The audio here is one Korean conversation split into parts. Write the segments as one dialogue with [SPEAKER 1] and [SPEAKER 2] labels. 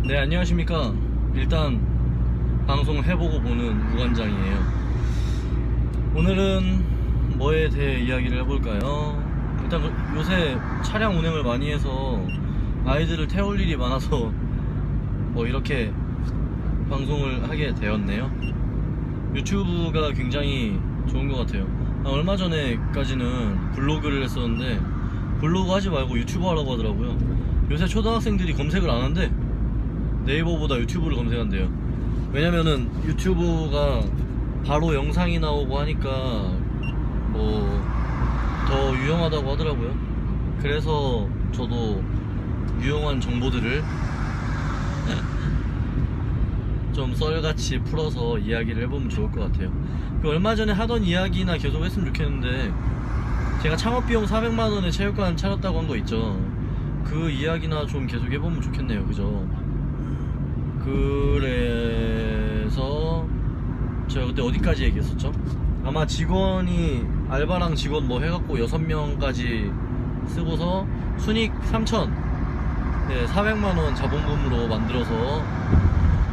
[SPEAKER 1] 네, 안녕하십니까. 일단 방송 해보고 보는 우관장이에요. 오늘은 뭐에 대해 이야기를 해볼까요? 일단 요새 차량 운행을 많이 해서 아이들을 태울 일이 많아서 뭐 이렇게 방송을 하게 되었네요. 유튜브가 굉장히 좋은 것 같아요. 얼마 전에까지는 블로그를 했었는데 블로그 하지 말고 유튜브 하라고 하더라고요. 요새 초등학생들이 검색을 안 한대. 네이버보다 유튜브를 검색한대요. 왜냐면은 유튜브가 바로 영상이 나오고 하니까 뭐 더 유용하다고 하더라고요. 그래서 저도 유용한 정보들을 좀 썰같이 풀어서 이야기를 해보면 좋을 것 같아요. 얼마 전에 하던 이야기나 계속 했으면 좋겠는데, 제가 창업비용 400만원에 체육관 차렸다고 한 거 있죠. 그 이야기나 좀 계속 해보면 좋겠네요. 그죠? 그래서 제가 그때 어디까지 얘기했었죠? 아마 직원이 알바랑 직원 뭐 해갖고 6명까지 쓰고서 순익 3천, 네, 400만원 자본금으로 만들어서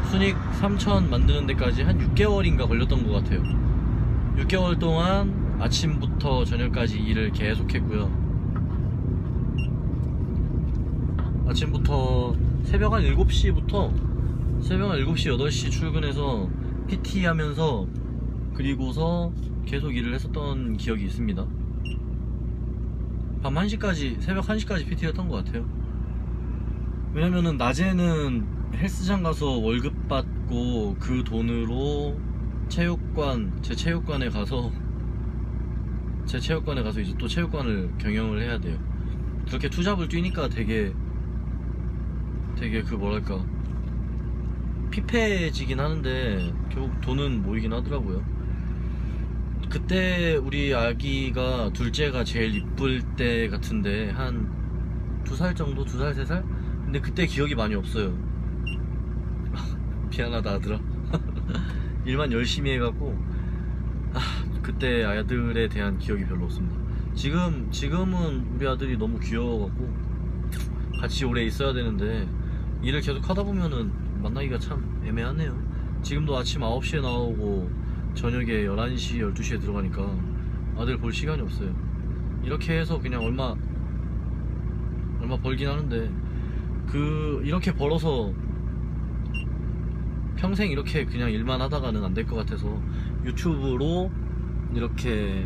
[SPEAKER 1] 순익 3천 만드는 데까지 한 6개월인가 걸렸던 것 같아요. 6개월 동안 아침부터 저녁까지 일을 계속 했고요. 아침부터 새벽 한 7시부터 새벽 한 7시, 8시 출근해서 PT 하면서 그리고서 계속 일을 했었던 기억이 있습니다. 밤 1시까지, 새벽 1시까지 PT 했던 것 같아요. 왜냐면은 낮에는 헬스장 가서 월급 받고 그 돈으로 제 체육관에 가서 이제 또 체육관을 경영을 해야 돼요. 그렇게 투잡을 뛰니까 되게 그 뭐랄까 피폐해지긴 하는데 결국 돈은 모이긴 하더라고요. 그때 우리 아기가 둘째가 제일 이쁠 때 같은데 한 2살 정도? 2살, 3살? 근데 그때 기억이 많이 없어요. 미안하다 아들아. 일만 열심히 해갖고 그때 아들에 대한 기억이 별로 없습니다. 지금은 우리 아들이 너무 귀여워갖고 같이 오래 있어야 되는데 일을 계속 하다 보면은 만나기가 참 애매하네요. 지금도 아침 9시에 나오고 저녁에 11시, 12시에 들어가니까 아들 볼 시간이 없어요. 이렇게 해서 그냥 얼마 벌긴 하는데 이렇게 벌어서 평생 이렇게 그냥 일만 하다가는 안 될 것 같아서 유튜브로 이렇게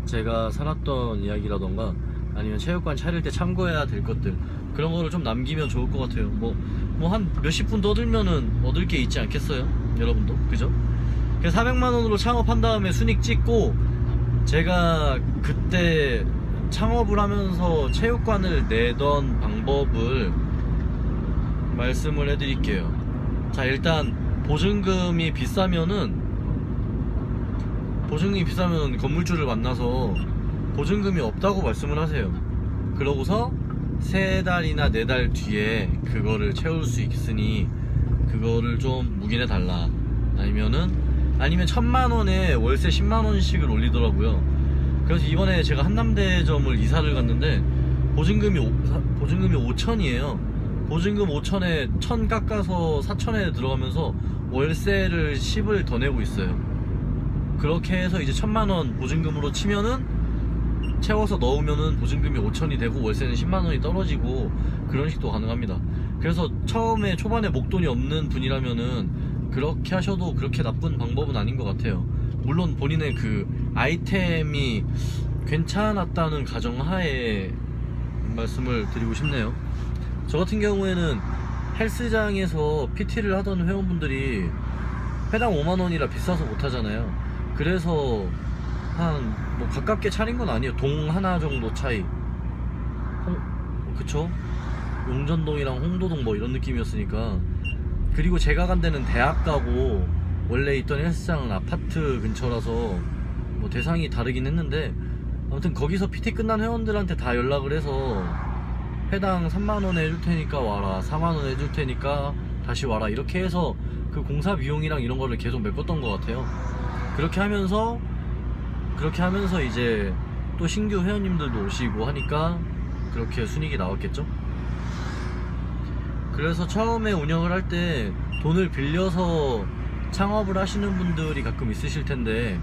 [SPEAKER 1] 제가 살았던 이야기라던가 아니면 체육관 차릴 때 참고해야 될 것들, 그런 거를 좀 남기면 좋을 것 같아요. 뭐 한 몇십 분 떠들면은 얻을 게 있지 않겠어요? 여러분도 그죠? 그래서 400만원으로 창업한 다음에 순익 찍고, 제가 그때 창업을 하면서 체육관을 내던 방법을 말씀을 해드릴게요. 자, 일단 보증금이 비싸면은 건물주를 만나서 보증금이 없다고 말씀을 하세요. 그러고서 3달이나 4달 뒤에 그거를 채울 수 있으니 그거를 좀 묵인해 달라. 아니면 1000만원에 월세 10만원씩을 올리더라고요. 그래서 이번에 제가 한남대점을 이사를 갔는데 보증금이 5천이에요 보증금 5천에 1000 깎아서 4천에 들어가면서 월세를 10을 더 내고 있어요. 그렇게 해서 이제 1000만원 보증금으로 치면은 채워서 넣으면은 보증금이 5천이 되고 월세는 10만원이 떨어지고 그런 식도 가능합니다. 그래서 초반에 목돈이 없는 분이라면은 그렇게 하셔도 그렇게 나쁜 방법은 아닌 것 같아요. 물론 본인의 그 아이템이 괜찮았다는 가정하에 말씀을 드리고 싶네요. 저 같은 경우에는 헬스장에서 PT를 하던 회원분들이 회당 5만원이라 비싸서 못하잖아요. 그래서 뭐 가깝게 차린 건 아니에요. 동 하나 정도 차이. 그쵸? 용전동이랑 홍도동 뭐 이런 느낌이었으니까. 그리고 제가 간 데는 대학가고 원래 있던 헬스장은 아파트 근처라서 뭐 대상이 다르긴 했는데, 아무튼 거기서 PT 끝난 회원들한테 다 연락을 해서 회당 3만원에 해줄 테니까 와라, 4만원에 해줄 테니까 다시 와라, 이렇게 해서 그 공사 비용이랑 이런 거를 계속 메꿨던 것 같아요. 그렇게 하면서 이제 또 신규 회원님들도 오시고 하니까 그렇게 순익이 나왔겠죠. 그래서 처음에 운영을 할 때 돈을 빌려서 창업을 하시는 분들이 가끔 있으실 텐데,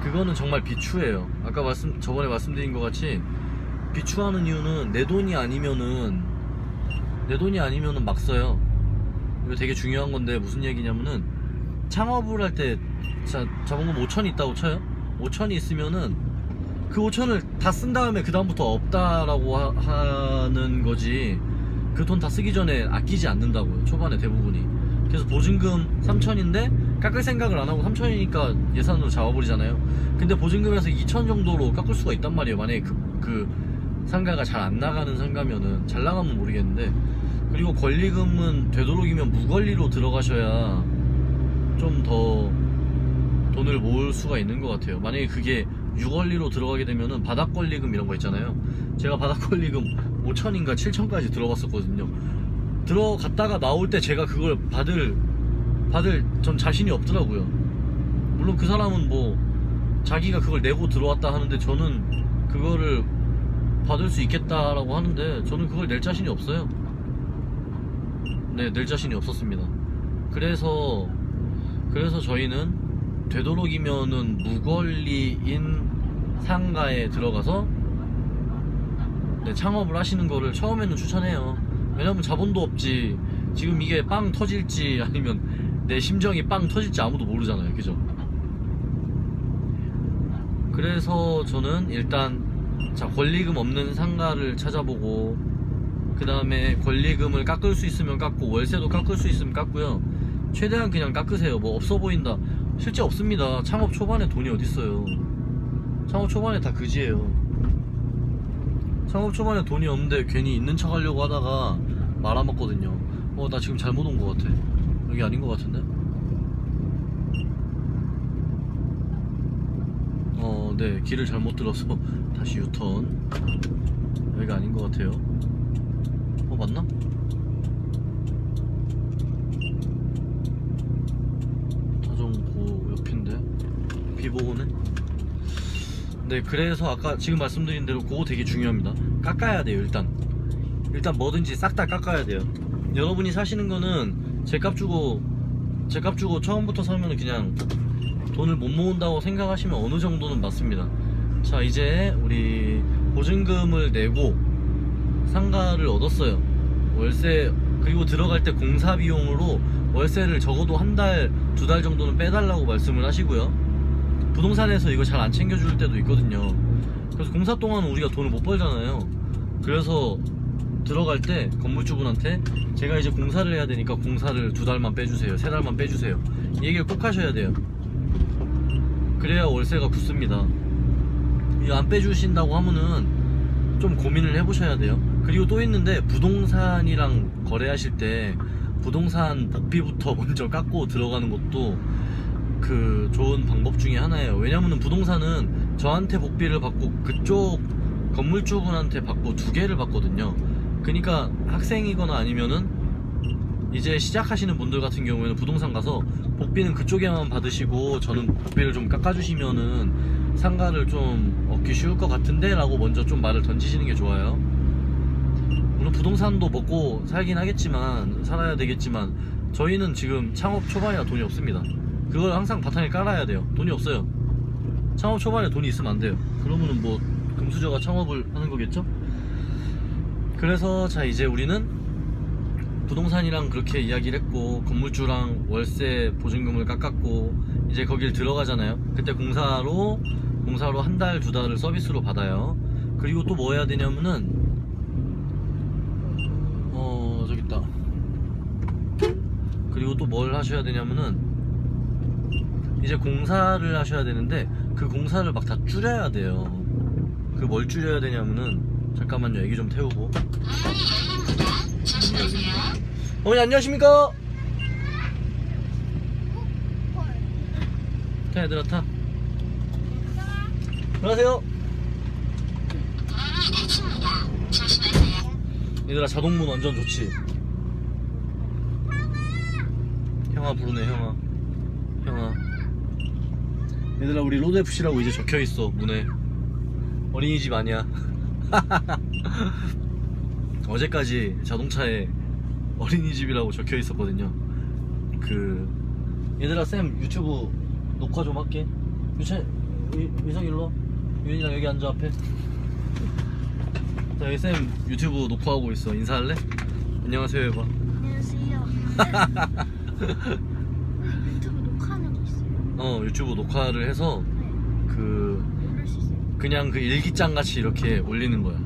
[SPEAKER 1] 그거는 정말 비추예요. 아까 저번에 말씀드린 것 같이 비추하는 이유는 내 돈이 아니면은 막 써요. 이거 되게 중요한 건데 무슨 얘기냐면은, 창업을 할 때 자본금 5천이 있다고 쳐요. 5천이 있으면은 그 5천을 다 쓴 다음에 그 다음부터 없다라고 하는 거지, 그 돈 다 쓰기 전에 아끼지 않는다고요, 초반에 대부분이. 그래서 보증금 3천인데 깎을 생각을 안 하고 3천이니까 예산으로 잡아버리잖아요. 근데 보증금에서 2천 정도로 깎을 수가 있단 말이에요. 만약에 그 상가가 잘 안 나가는 상가면은. 잘 나가면 모르겠는데. 그리고 권리금은 되도록이면 무권리로 들어가셔야 좀 더 돈을 모을 수가 있는 것 같아요. 만약에 그게 유권리로 들어가게 되면은 바닥권리금 이런 거 있잖아요. 제가 바닥권리금 5천인가 7천까지 들어갔었거든요. 들어갔다가 나올 때 제가 그걸 받을 전 자신이 없더라고요. 물론 그 사람은 뭐 자기가 그걸 내고 들어왔다 하는데, 저는 그거를 받을 수 있겠다라고 하는데 저는 그걸 낼 자신이 없어요. 네, 낼 자신이 없었습니다. 그래서 저희는 되도록이면은 무권리인 상가에 들어가서 창업을 하시는 거를 처음에는 추천해요. 왜냐면 자본도 없지. 지금 이게 빵 터질지 아니면 내 심정이 빵 터질지 아무도 모르잖아요. 그죠? 그래서 저는 일단 권리금 없는 상가를 찾아보고, 그 다음에 권리금을 깎을 수 있으면 깎고, 월세도 깎을 수 있으면 깎고요. 최대한 그냥 깎으세요. 뭐 없어 보인다, 실제 없습니다. 창업 초반에 돈이 어딨어요. 창업 초반에 다 그지예요. 창업 초반에 돈이 없는데 괜히 있는 척 하려고 하다가 말아먹거든요. 나 지금 잘못 온 것 같아. 여기 아닌 것 같은데? 네, 길을 잘못 들어서 다시 유턴. 여기가 아닌 것 같아요. 맞나? 다정고 옆인데 비보호네? 네, 그래서 아까 지금 말씀드린 대로 그거 되게 중요합니다. 깎아야 돼요. 일단 뭐든지 싹 다 깎아야 돼요. 여러분이 사시는 거는 제값 주고 처음부터 사면은 그냥 돈을 못 모은다고 생각하시면 어느 정도는 맞습니다. 자, 이제 우리 보증금을 내고 상가를 얻었어요. 월세, 그리고 들어갈 때 공사 비용으로 월세를 적어도 한 달, 두 달 정도는 빼달라고 말씀을 하시고요. 부동산에서 이거 잘 안 챙겨줄 때도 있거든요. 그래서 공사 동안은 우리가 돈을 못 벌잖아요. 그래서 들어갈 때 건물주분한테 제가 이제 공사를 해야 되니까 공사를 2달만 빼주세요, 3달만 빼주세요, 이 얘기를 꼭 하셔야 돼요. 그래야 월세가 굳습니다. 이거 안 빼주신다고 하면은 좀 고민을 해보셔야 돼요. 그리고 또 있는데, 부동산이랑 거래하실 때 부동산 복비부터 먼저 깎고 들어가는 것도 그 좋은 방법 중에 하나예요. 왜냐면은 부동산은 저한테 복비를 받고 그쪽 건물주분한테 받고 2개를 받거든요. 그러니까 학생이거나 아니면은 이제 시작하시는 분들 같은 경우에는 부동산 가서 복비는 그쪽에만 받으시고 저는 복비를 좀 깎아주시면은 상가를 좀 얻기 쉬울 것 같은데 라고 먼저 좀 말을 던지시는 게 좋아요. 물론 부동산도 먹고 살긴 하겠지만, 살아야 되겠지만, 저희는 지금 창업 초반이라 돈이 없습니다. 그걸 항상 바탕에 깔아야 돼요. 돈이 없어요. 창업 초반에 돈이 있으면 안 돼요. 그러면은 뭐 금수저가 창업을 하는 거겠죠? 그래서 자, 이제 우리는 부동산이랑 그렇게 이야기를 했고, 건물주랑 월세 보증금을 깎았고, 이제 거길 들어가잖아요. 그때 공사로 한 달, 2달을 서비스로 받아요. 그리고 또 뭐 해야 되냐면은 저기 있다. 그리고 또 뭘 하셔야 되냐면은 이제 공사를 하셔야 되는데, 그 공사를 막 다 줄여야 돼요. 그 뭘 줄여야 되냐면은, 잠깐만요, 애기 좀 태우고. 어머니 안녕하십니까? 타, 얘들아 타. 안녕하세요. 얘들아, 자동문 완전 좋지? 형아 부르네. 형아. 얘들아, 우리 로드FC라고 이제 적혀있어, 문에. 어린이집 아니야. 어제까지 자동차에 어린이집이라고 적혀 있었거든요. 그 얘들아 쌤 유튜브 녹화 좀 할게. 위성 일로 와. 유인이랑 여기 앉아 앞에. 자 여기 쌤 유튜브 녹화하고 있어. 인사할래? 안녕하세요 해봐.
[SPEAKER 2] 안녕하세요. 유튜브 녹화하는 거 있어요?
[SPEAKER 1] 유튜브 녹화를 해서
[SPEAKER 2] 네.
[SPEAKER 1] 그
[SPEAKER 2] 모를 수 있어요?
[SPEAKER 1] 그냥 그 일기장 같이 이렇게 올리는 거야.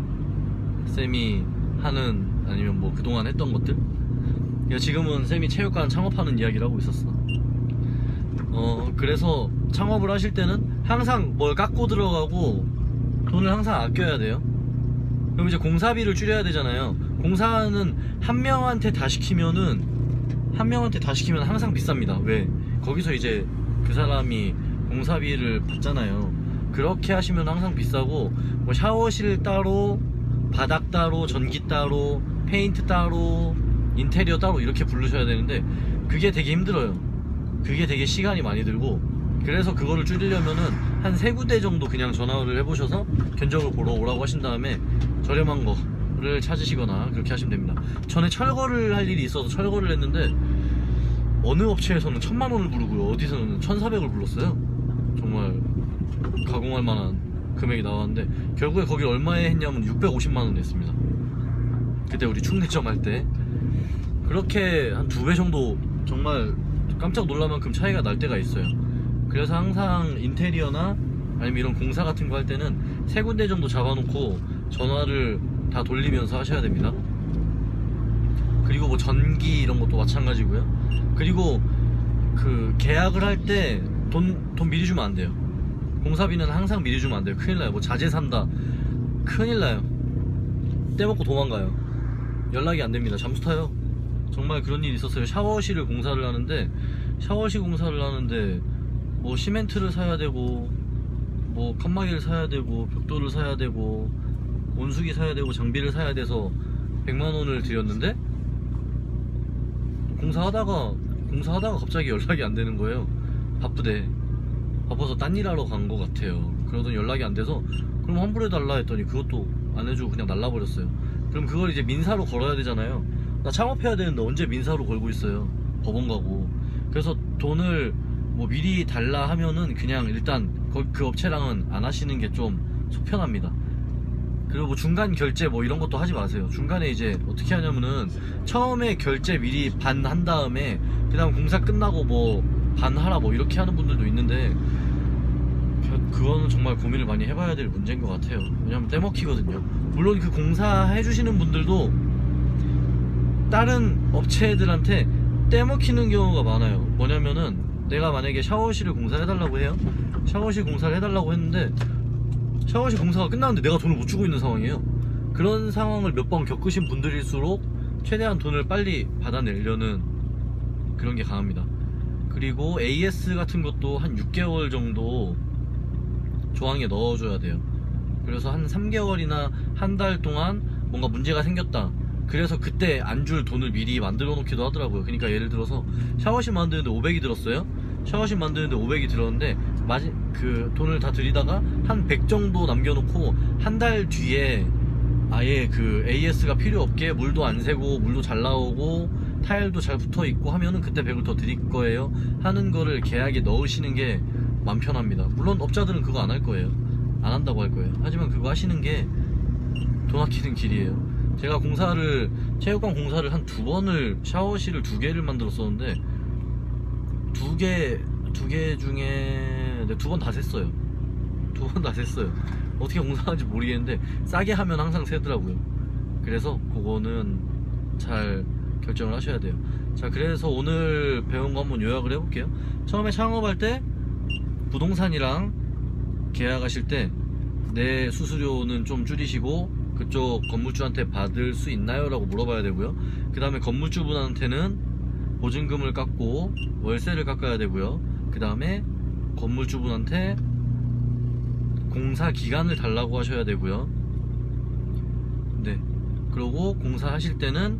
[SPEAKER 1] 쌤이 하는 아니면 뭐 그동안 했던 것들. 지금은 쌤이 체육관 창업하는 이야기를 하고 있었어. 그래서 창업을 하실 때는 항상 뭘 깎고 들어가고 돈을 항상 아껴야 돼요. 그럼 이제 공사비를 줄여야 되잖아요. 공사는 한 명한테 다 시키면은 항상 비쌉니다. 왜? 거기서 이제 그 사람이 공사비를 받잖아요. 그렇게 하시면 항상 비싸고, 뭐 샤워실 따로, 바닥 따로, 전기 따로, 페인트 따로, 인테리어 따로 이렇게 부르셔야 되는데 그게 되게 힘들어요. 그게 되게 시간이 많이 들고, 그래서 그거를 줄이려면은 한 3군데 정도 그냥 전화를 해보셔서 견적을 보러 오라고 하신 다음에 저렴한 거를 찾으시거나 그렇게 하시면 됩니다. 전에 철거를 할 일이 있어서 철거를 했는데 어느 업체에서는 1000만원을 부르고요, 어디서는 1400을 불렀어요. 정말 가공할 만한 금액이 나왔는데 결국에 거기 얼마에 했냐면 650만원 냈습니다. 그때 우리 충내점 할 때. 그렇게 한 2배 정도 정말 깜짝 놀랄 만큼 차이가 날 때가 있어요. 그래서 항상 인테리어나 아니면 이런 공사 같은 거 할 때는 3군데 정도 잡아놓고 전화를 다 돌리면서 하셔야 됩니다. 그리고 뭐 전기 이런 것도 마찬가지고요. 그리고 그 계약을 할 때 돈 미리 주면 안 돼요. 공사비는 항상 미리 주면 안 돼요. 큰일 나요. 뭐 자재 산다, 큰일 나요. 떼먹고 도망가요. 연락이 안 됩니다. 잠수 타요. 정말 그런 일이 있었어요. 샤워실 공사를 하는데 뭐 시멘트를 사야 되고, 뭐 칸막이를 사야 되고, 벽돌을 사야 되고, 온수기 사야 되고, 장비를 사야 돼서 100만원을 들였는데 공사하다가 갑자기 연락이 안 되는 거예요. 바빠서 딴 일 하러 간 것 같아요. 그러더니 연락이 안 돼서 그럼 환불해달라 했더니 그것도 안 해주고 그냥 날라버렸어요. 그럼 그걸 이제 민사로 걸어야 되잖아요. 나 창업해야 되는데 언제 민사로 걸고 있어요. 법원 가고. 그래서 돈을 뭐 미리 달라 하면은 그냥 일단 그 업체랑은 안 하시는 게 좀 속편합니다. 그리고 뭐 중간 결제 뭐 이런 것도 하지 마세요. 중간에 이제 어떻게 하냐면은 처음에 결제 미리 반 한 다음에 그 다음 공사 끝나고 뭐 반 하라 뭐 이렇게 하는 분들도 있는데 그거는 정말 고민을 많이 해봐야 될 문제인 것 같아요. 왜냐면 떼먹히거든요. 물론 그 공사 해주시는 분들도 다른 업체들한테 떼먹히는 경우가 많아요. 뭐냐면은 내가 만약에 샤워실을 공사해달라고 해요. 샤워실 공사를 해달라고 했는데 샤워실 공사가 끝났는데 내가 돈을 못 주고 있는 상황이에요. 그런 상황을 몇 번 겪으신 분들일수록 최대한 돈을 빨리 받아내려는 그런 게 강합니다. 그리고 AS 같은 것도 한 6개월 정도 조항에 넣어줘야 돼요. 그래서 한 3개월이나 한 달 동안 뭔가 문제가 생겼다, 그래서 그때 안 줄 돈을 미리 만들어 놓기도 하더라고요. 그러니까 예를 들어서 샤워실 만드는데 500이 들었어요. 샤워실 만드는데 500이 들었는데 그 돈을 다 들이다가 한 100 정도 남겨놓고 한 달 뒤에 아예 그 AS가 필요 없게 물도 안 새고 물도 잘 나오고 타일도 잘 붙어있고 하면은 그때 100을 더 드릴 거예요 하는 거를 계약에 넣으시는 게 맘 편합니다. 물론 업자들은 그거 안 할 거예요. 안 한다고 할 거예요. 하지만 그거 하시는 게 돈 아끼는 길이에요. 제가 체육관 공사를 한 2번을, 샤워실을 2개를 만들었었는데 2개 중에 2번 다 샜어요. 2번 다 샜어요. 어떻게 공사하는지 모르겠는데 싸게 하면 항상 새더라고요. 그래서 그거는 잘 결정을 하셔야 돼요. 자, 그래서 오늘 배운 거 한번 요약을 해볼게요. 처음에 창업할 때 부동산이랑 계약하실 때 내 수수료는 좀 줄이시고 그쪽 건물주한테 받을 수 있나요? 라고 물어봐야 되고요. 그 다음에 건물주분한테는 보증금을 깎고 월세를 깎아야 되고요. 그 다음에 건물주분한테 공사 기간을 달라고 하셔야 되고요. 네, 그리고 공사하실 때는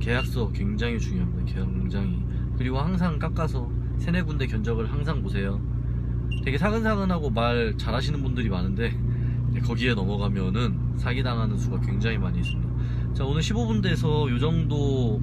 [SPEAKER 1] 계약서 굉장히 중요합니다. 굉장히. 그리고 항상 깎아서 3-4군데 견적을 항상 보세요. 되게 사근사근하고 말 잘하시는 분들이 많은데 거기에 넘어가면은 사기당하는 수가 굉장히 많이 있습니다. 자, 오늘 15분 돼서 요 정도